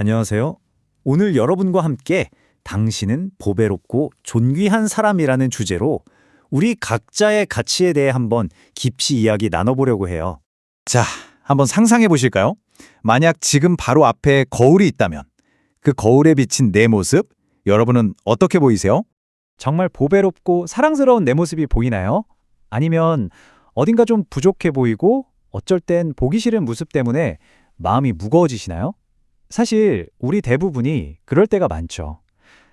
안녕하세요. 오늘 여러분과 함께 당신은 보배롭고 존귀한 사람이라는 주제로 우리 각자의 가치에 대해 한번 깊이 이야기 나눠보려고 해요. 자, 한번 상상해 보실까요? 만약 지금 바로 앞에 거울이 있다면 그 거울에 비친 내 모습, 여러분은 어떻게 보이세요? 정말 보배롭고 사랑스러운 내 모습이 보이나요? 아니면 어딘가 좀 부족해 보이고 어쩔 땐 보기 싫은 모습 때문에 마음이 무거워지시나요? 사실 우리 대부분이 그럴 때가 많죠.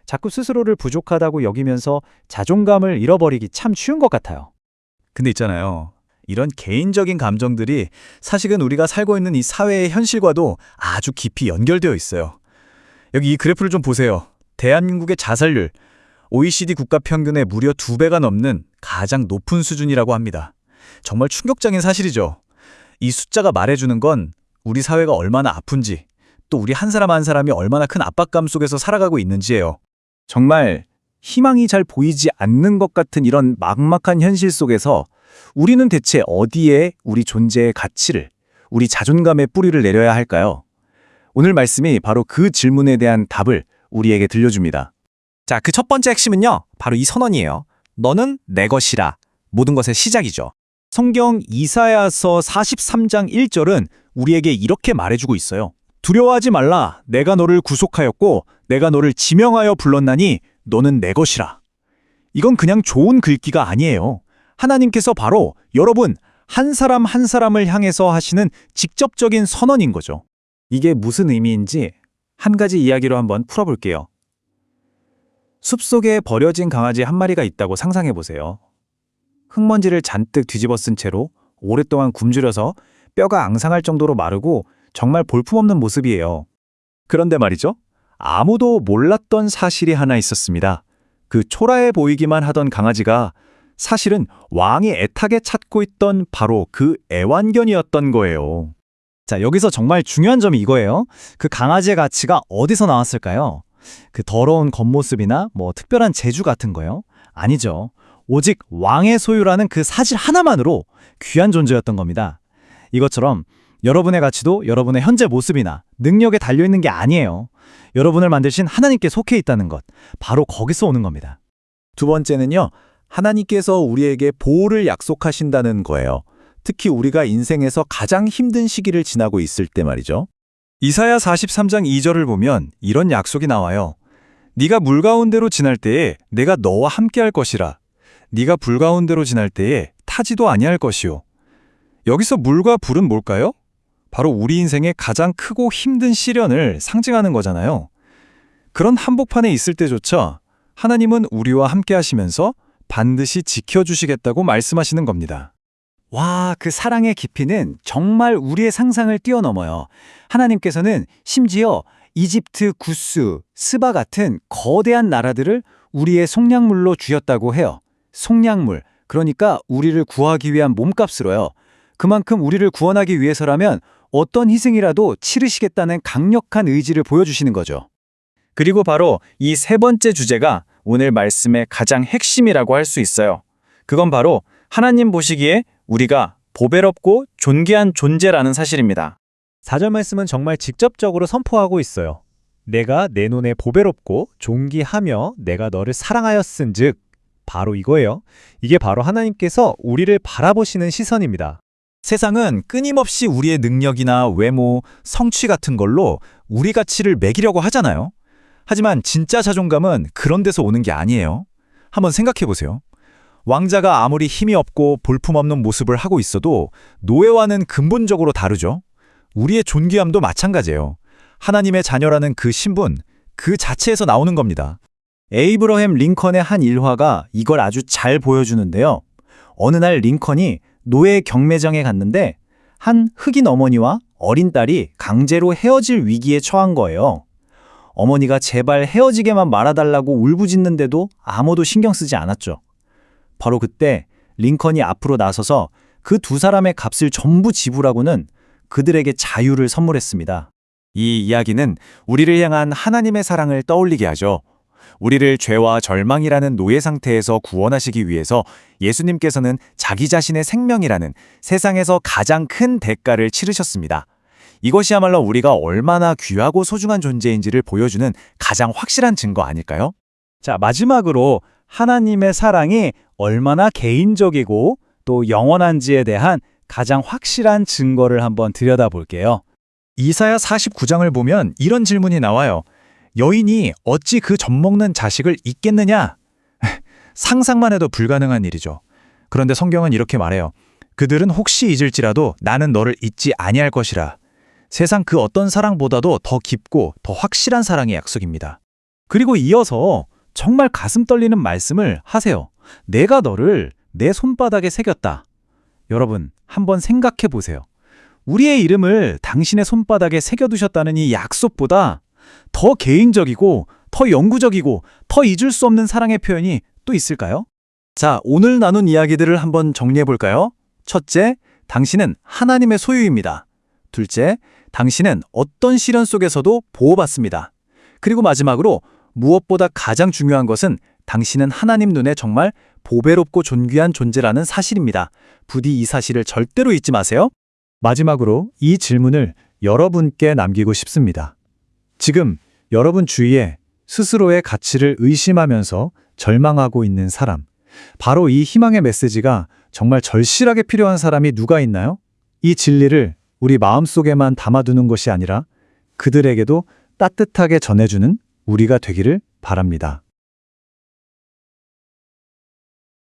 자꾸 스스로를 부족하다고 여기면서 자존감을 잃어버리기 참 쉬운 것 같아요. 근데 있잖아요. 이런 개인적인 감정들이 사실은 우리가 살고 있는 이 사회의 현실과도 아주 깊이 연결되어 있어요. 여기 이 그래프를 좀 보세요. 대한민국의 자살률, OECD 국가 평균의 무려 2배가 넘는 가장 높은 수준이라고 합니다. 정말 충격적인 사실이죠. 이 숫자가 말해주는 건 우리 사회가 얼마나 아픈지, 또 우리 한 사람 한 사람이 얼마나 큰 압박감 속에서 살아가고 있는지예요. 정말 희망이 잘 보이지 않는 것 같은 이런 막막한 현실 속에서 우리는 대체 어디에 우리 존재의 가치를, 우리 자존감의 뿌리를 내려야 할까요? 오늘 말씀이 바로 그 질문에 대한 답을 우리에게 들려줍니다. 자, 그 첫 번째 핵심은요, 바로 이 선언이에요. 너는 내 것이라. 모든 것의 시작이죠. 성경 이사야서 43장 1절은 우리에게 이렇게 말해주고 있어요. 두려워하지 말라. 내가 너를 구속하였고 내가 너를 지명하여 불렀나니 너는 내 것이라. 이건 그냥 좋은 글귀가 아니에요. 하나님께서 바로 여러분 한 사람 한 사람을 향해서 하시는 직접적인 선언인 거죠. 이게 무슨 의미인지 한 가지 이야기로 한번 풀어볼게요. 숲속에 버려진 강아지 한 마리가 있다고 상상해 보세요. 흙먼지를 잔뜩 뒤집어 쓴 채로 오랫동안 굶주려서 뼈가 앙상할 정도로 마르고 정말 볼품없는 모습이에요. 그런데 말이죠. 아무도 몰랐던 사실이 하나 있었습니다. 그 초라해 보이기만 하던 강아지가 사실은 왕이 애타게 찾고 있던 바로 그 애완견이었던 거예요. 자, 여기서 정말 중요한 점이 이거예요. 그 강아지의 가치가 어디서 나왔을까요? 그 더러운 겉모습이나 특별한 재주 같은 거요? 아니죠. 오직 왕의 소유라는 그 사실 하나만으로 귀한 존재였던 겁니다. 이것처럼 여러분의 가치도 여러분의 현재 모습이나 능력에 달려있는 게 아니에요. 여러분을 만드신 하나님께 속해 있다는 것, 바로 거기서 오는 겁니다. 두 번째는요, 하나님께서 우리에게 보호를 약속하신다는 거예요. 특히 우리가 인생에서 가장 힘든 시기를 지나고 있을 때 말이죠. 이사야 43장 2절을 보면 이런 약속이 나와요. 네가 물 가운데로 지날 때에 내가 너와 함께할 것이라. 네가 불 가운데로 지날 때에 타지도 아니할 것이요. 여기서 물과 불은 뭘까요? 바로 우리 인생의 가장 크고 힘든 시련을 상징하는 거잖아요. 그런 한복판에 있을 때조차 하나님은 우리와 함께 하시면서 반드시 지켜주시겠다고 말씀하시는 겁니다. 와, 그 사랑의 깊이는 정말 우리의 상상을 뛰어넘어요. 하나님께서는 심지어 이집트, 구스, 스바 같은 거대한 나라들을 우리의 속량물로 주셨다고 해요. 속량물, 그러니까 우리를 구하기 위한 몸값으로요. 그만큼 우리를 구원하기 위해서라면 어떤 희생이라도 치르시겠다는 강력한 의지를 보여주시는 거죠. 그리고 바로 이 세 번째 주제가 오늘 말씀의 가장 핵심이라고 할 수 있어요. 그건 바로 하나님 보시기에 우리가 보배롭고 존귀한 존재라는 사실입니다. 4절 말씀은 정말 직접적으로 선포하고 있어요. 내가 내 눈에 보배롭고 존귀하며 내가 너를 사랑하였은즉, 바로 이거예요. 이게 바로 하나님께서 우리를 바라보시는 시선입니다. 세상은 끊임없이 우리의 능력이나 외모, 성취 같은 걸로 우리 가치를 매기려고 하잖아요. 하지만 진짜 자존감은 그런 데서 오는 게 아니에요. 한번 생각해 보세요. 왕자가 아무리 힘이 없고 볼품없는 모습을 하고 있어도 노예와는 근본적으로 다르죠. 우리의 존귀함도 마찬가지예요. 하나님의 자녀라는 그 신분, 그 자체에서 나오는 겁니다. 에이브러햄 링컨의 한 일화가 이걸 아주 잘 보여주는데요. 어느 날 링컨이 노예 경매장에 갔는데 한 흑인 어머니와 어린 딸이 강제로 헤어질 위기에 처한 거예요. 어머니가 제발 헤어지게만 말아달라고 울부짖는데도 아무도 신경 쓰지 않았죠. 바로 그때 링컨이 앞으로 나서서 그 두 사람의 값을 전부 지불하고는 그들에게 자유를 선물했습니다. 이 이야기는 우리를 향한 하나님의 사랑을 떠올리게 하죠. 우리를 죄와 절망이라는 노예 상태에서 구원하시기 위해서 예수님께서는 자기 자신의 생명이라는 세상에서 가장 큰 대가를 치르셨습니다. 이것이야말로 우리가 얼마나 귀하고 소중한 존재인지를 보여주는 가장 확실한 증거 아닐까요? 자, 마지막으로 하나님의 사랑이 얼마나 개인적이고 또 영원한지에 대한 가장 확실한 증거를 한번 들여다볼게요. 이사야 49장을 보면 이런 질문이 나와요. 여인이 어찌 그 젖먹는 자식을 잊겠느냐? 상상만 해도 불가능한 일이죠. 그런데 성경은 이렇게 말해요. 그들은 혹시 잊을지라도 나는 너를 잊지 아니할 것이라. 세상 그 어떤 사랑보다도 더 깊고 더 확실한 사랑의 약속입니다. 그리고 이어서 정말 가슴 떨리는 말씀을 하세요. 내가 너를 내 손바닥에 새겼다. 여러분, 한번 생각해 보세요. 우리의 이름을 당신의 손바닥에 새겨두셨다는 이 약속보다 더 개인적이고 더 영구적이고 더 잊을 수 없는 사랑의 표현이 또 있을까요? 자, 오늘 나눈 이야기들을 한번 정리해 볼까요? 첫째, 당신은 하나님의 소유입니다. 둘째, 당신은 어떤 시련 속에서도 보호받습니다. 그리고 마지막으로 무엇보다 가장 중요한 것은 당신은 하나님 눈에 정말 보배롭고 존귀한 존재라는 사실입니다. 부디 이 사실을 절대로 잊지 마세요. 마지막으로 이 질문을 여러분께 남기고 싶습니다. 지금 여러분 주위에 스스로의 가치를 의심하면서 절망하고 있는 사람, 바로 이 희망의 메시지가 정말 절실하게 필요한 사람이 누가 있나요? 이 진리를 우리 마음속에만 담아두는 것이 아니라 그들에게도 따뜻하게 전해주는 우리가 되기를 바랍니다.